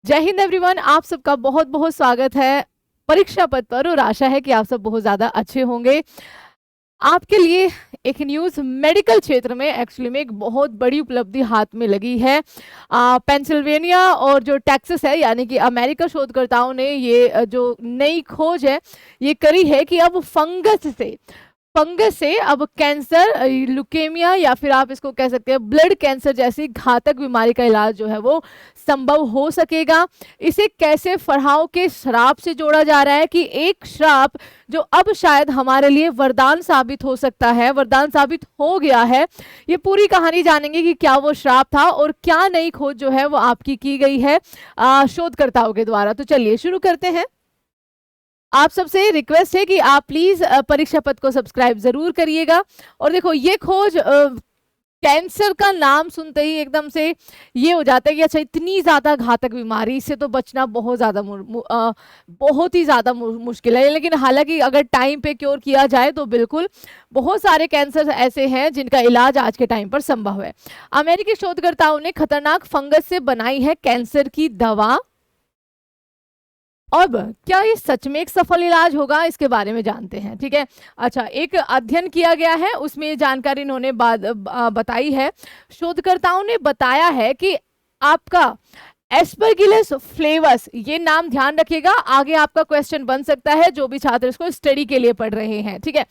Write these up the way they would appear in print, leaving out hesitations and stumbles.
जय हिंद एवरीवन, आप सबका बहुत बहुत स्वागत है परीक्षा पथ पर और आशा है कि आप सब बहुत ज़्यादा अच्छे होंगे। आपके लिए एक न्यूज़ मेडिकल क्षेत्र में एक्चुअली में एक बहुत बड़ी उपलब्धि हाथ में लगी है। पेंसिल्वेनिया और जो टेक्सास है यानी कि अमेरिका शोधकर्ताओं ने ये जो नई खोज है ये करी है कि अब फंगस से अब कैंसर, ल्यूकेमिया या फिर आप इसको कह सकते हैं ब्लड कैंसर जैसी घातक बीमारी का इलाज जो है वो संभव हो सकेगा। इसे कैसे फराह के श्राप से जोड़ा जा रहा है कि एक श्राप जो अब शायद हमारे लिए वरदान साबित हो सकता है, वरदान साबित हो गया है। ये पूरी कहानी जानेंगे कि क्या वो श्राप था और क्या नई खोज जो है वो आपकी की गई है शोधकर्ताओं के द्वारा। तो चलिए शुरू करते हैं। आप सबसे रिक्वेस्ट है कि आप प्लीज परीक्षा पथ को सब्सक्राइब जरूर करिएगा। और देखो ये खोज कैंसर का नाम सुनते ही एकदम से ये हो जाता है कि अच्छा इतनी ज्यादा घातक बीमारी, इससे तो बचना बहुत ही ज्यादा मुश्किल है। लेकिन हालांकि अगर टाइम पे क्योर किया जाए तो बिल्कुल बहुत सारे कैंसर ऐसे हैं जिनका इलाज आज के टाइम पर संभव है। अमेरिकी शोधकर्ताओं ने खतरनाक फंगस से बनाई है कैंसर की दवा। अब क्या ये सच में एक सफल इलाज होगा, इसके बारे में जानते हैं। ठीक है, अच्छा एक अध्ययन किया गया है उसमें ये जानकारी इन्होंने बताई है। शोधकर्ताओं ने बताया है कि आपका एस्परगिलस फ्लेवस, ये नाम ध्यान रखिएगा, आगे आपका क्वेश्चन बन सकता है जो भी छात्र इसको स्टडी के लिए पढ़ रहे हैं। ठीक है,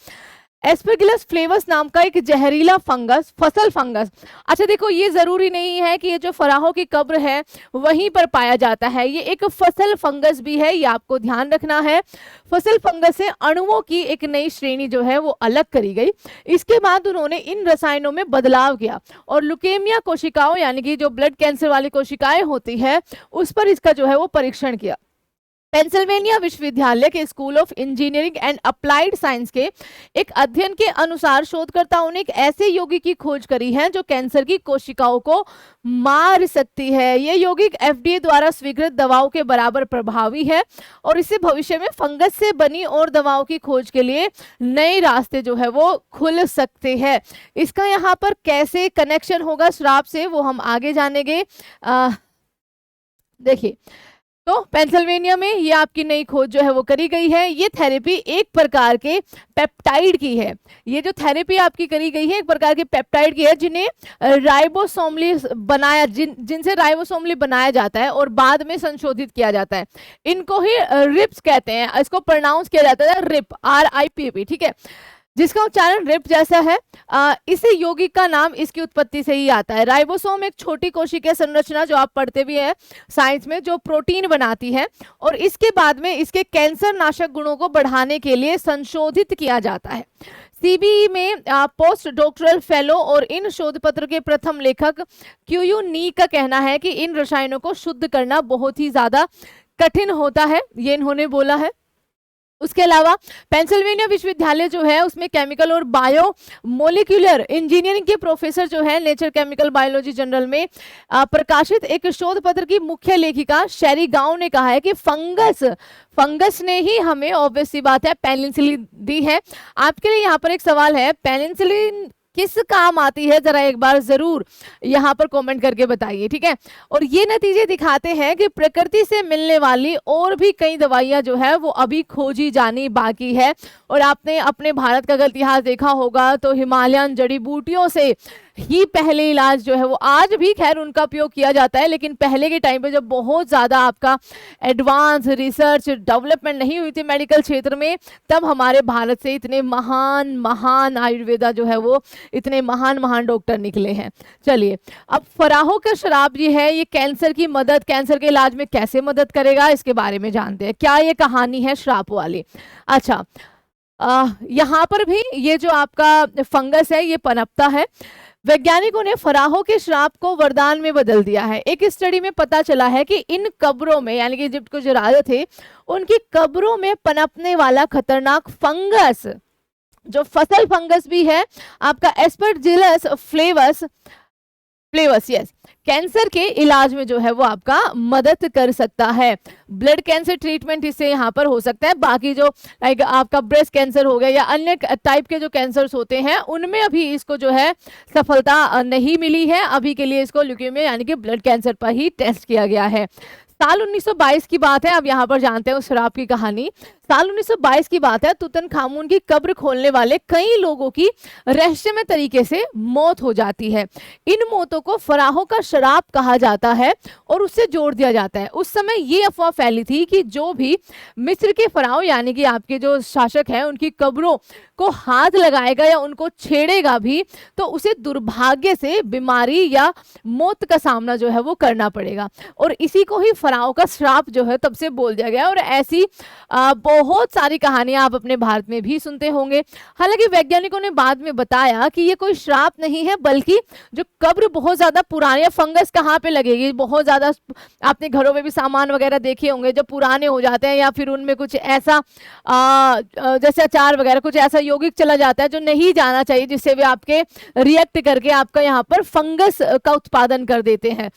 एस्परगिलस फ्लेवस नाम का एक जहरीला फंगस, फसल फंगस। अच्छा देखो ये जरूरी नहीं है कि ये जो फराहों की कब्र है वहीं पर पाया जाता है, ये एक फसल फंगस भी है, ये आपको ध्यान रखना है। फसल फंगस से अणुओं की एक नई श्रेणी जो है वो अलग करी गई। इसके बाद उन्होंने इन रसायनों में बदलाव किया और ल्यूकेमिया कोशिकाओं यानी कि जो ब्लड कैंसर वाली कोशिकाएं होती है उस पर इसका जो है वो परीक्षण किया। पेंसिल्वेनिया विश्वविद्यालय के school of engineering and applied science के एक अध्ययन के अनुसार शोधकर्ताओं ने एक ऐसे यौगिक की खोज करी है जो कैंसर की कोशिकाओं को मार सकती है। ये यौगिक FDA द्वारा स्वीकृत दवाओं के बराबर प्रभावी है और इससे भविष्य में फंगस से बनी और दवाओं की खोज के लिए नए रास्ते जो है वो खुल सकते हैं। इसका यहाँ पर कैसे कनेक्शन होगा श्राप से वो हम आगे जानेंगे। देखिए तो पेंसिल्वेनिया में ये आपकी नई खोज जो है वो करी गई है। ये थेरेपी एक प्रकार के पेप्टाइड की है। ये जो थेरेपी आपकी करी गई है एक प्रकार के पेप्टाइड की है जिन्हें राइबोसोमली बनाया जिनसे राइबोसोमली बनाया जाता है और बाद में संशोधित किया जाता है। इनको ही रिप्स कहते हैं, इसको प्रोनाउंस किया जाता है रिप, RIPP। ठीक है, जिसका उच्चारण रिप जैसा है। इसे यौगिक का नाम इसकी उत्पत्ति से ही आता है। राइबोसोम एक छोटी कोशिकीय संरचना जो आप पढ़ते भी हैं साइंस में, जो प्रोटीन बनाती है और इसके बाद में इसके कैंसर नाशक गुणों को बढ़ाने के लिए संशोधित किया जाता है। CBE में पोस्ट डॉक्टरल फेलो और इन शोध पत्र के प्रथम लेखक क्यूयू नी का कहना है कि इन रसायनों को शुद्ध करना बहुत ही ज्यादा कठिन होता है, ये इन्होंने बोला है। उसके अलावा पेंसिल्वेनिया विश्वविद्यालय जो है उसमें केमिकल और बायो मोलिकुलर इंजीनियरिंग के प्रोफेसर जो है नेचर केमिकल बायोलॉजी जर्नल में प्रकाशित एक शोध पत्र की मुख्य लेखिका शेरी गांव ने कहा है कि फंगस ने ही हमें ऑब्वियस सी बात है पेनिसिलिन दी है। आपके लिए यहाँ पर एक सवाल है, पेनिसिलिन किस काम आती है, जरा एक बार जरूर यहाँ पर कमेंट करके बताइए। ठीक है, और ये नतीजे दिखाते हैं कि प्रकृति से मिलने वाली और भी कई दवाइयाँ जो है वो अभी खोजी जानी बाकी है। और आपने अपने भारत का अगर इतिहास देखा होगा तो हिमालयन जड़ी बूटियों से ही पहले इलाज जो है वो आज भी खैर उनका उपयोग किया जाता है, लेकिन पहले के टाइम पे जब बहुत ज़्यादा आपका एडवांस रिसर्च डेवलपमेंट नहीं हुई थी मेडिकल क्षेत्र में, तब हमारे भारत से इतने महान आयुर्वेदा जो है वो इतने महान डॉक्टर निकले हैं। चलिए अब फराहों का श्राप ये है, ये कैंसर की मदद, कैंसर के इलाज में कैसे मदद करेगा इसके बारे में जानते हैं। क्या ये कहानी है श्राप वाली? अच्छा यहाँ पर भी ये जो आपका फंगस है ये पनपता है। वैज्ञानिकों ने फराहों के श्राप को वरदान में बदल दिया है। एक स्टडी में पता चला है कि इन कब्रों में यानी कि इजिप्ट को जो राजा थे उनकी कब्रों में पनपने वाला खतरनाक फंगस, जो फसल फंगस भी है आपका एस्परजिलस फ्लेवस, यस, कैंसर के इलाज में जो है वो आपका मदद कर सकता है। ब्लड कैंसर ट्रीटमेंट इससे यहाँ पर हो सकता है। बाकी जो लाइक आपका ब्रेस्ट कैंसर हो गया या अन्य टाइप के जो कैंसर्स होते हैं उनमें अभी इसको जो है सफलता नहीं मिली है। अभी के लिए इसको ल्यूकेमिया यानी कि ब्लड कैंसर पर ही टेस्ट किया गया है। साल 1922 की बात है। अब यहाँ पर जानते हैं उस शराब की कहानी। साल 1922 की बात है। तुतनखामुन की कब्र खोलने वाले कई लोगों की रहस्यमय तरीके से मौत हो जाती है। इन मौतों को फराहों का शराब कहा जाता है और उससे जोड़ दिया जाता है। उस समय ये अफवाह फैली थी कि जो भी मिस्र के फराह यानी कि आपके जो शासक हैं उनकी कब्रों को हाथ लगाएगा या उनको छेड़ेगा भी तो उसे दुर्भाग्य से बीमारी या मौत का सामना जो है वो करना पड़ेगा। और इसी को ही फराहों का श्राप जो है तब से बोल दिया गया। और ऐसी बहुत सारी कहानियां आप अपने भारत में भी सुनते होंगे। हालांकि वैज्ञानिकों ने बाद में बताया कि ये कोई श्राप नहीं है, बल्कि जो कब्र बहुत ज्यादा पुराने, फंगस कहाँ पे लगेगी, बहुत ज्यादा आपने घरों में भी सामान वगैरह देखे होंगे जब पुराने हो जाते हैं या फिर उनमें कुछ ऐसा जैसे अचार वगैरह कुछ ऐसा यौगिक चला जाता है जो नहीं जाना चाहिए, जिससे वे आपके रिएक्ट करके आपका यहाँ पर फंगस का उत्पादन कर देते हैं।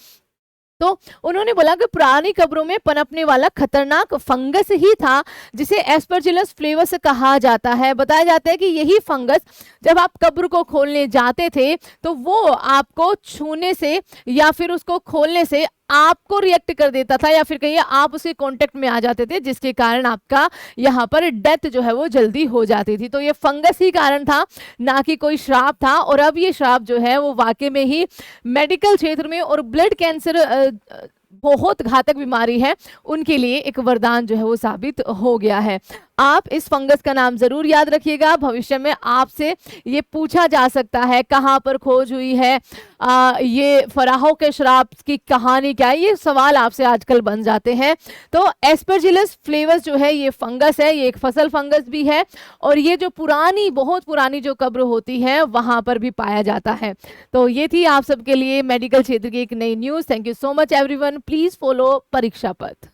तो उन्होंने बोला कि पुरानी कब्रों में पनपने वाला खतरनाक फंगस ही था जिसे एस्परजिलस फ्लेवस कहा जाता है। बताया जाता है कि यही फंगस जब आप कब्र को खोलने जाते थे तो वो आपको छूने से या फिर उसको खोलने से आपको रिएक्ट कर देता था या फिर कहिए आप उसके कांटेक्ट में आ जाते थे, जिसके कारण आपका यहाँ पर डेथ जो है वो जल्दी हो जाती थी। तो ये फंगस ही कारण था, ना कि कोई श्राप था। और अब ये श्राप जो है वो वाकई में ही मेडिकल क्षेत्र में और ब्लड कैंसर बहुत घातक बीमारी है उनके लिए एक वरदान जो है वो साबित हो गया है। आप इस फंगस का नाम जरूर याद रखिएगा। भविष्य में आपसे ये पूछा जा सकता है कहाँ पर खोज हुई है, ये फराहों के श्राप की कहानी क्या है, ये सवाल आपसे आजकल बन जाते हैं। तो एस्परजिलस फ्लेवस जो है ये फंगस है, ये एक फसल फंगस भी है और ये जो पुरानी बहुत पुरानी जो कब्र होती है वहां पर भी पाया जाता है। तो ये थी आप सबके लिए मेडिकल क्षेत्र की एक नई news. Thank you so much everyone. Please follow परीक्षा पथ।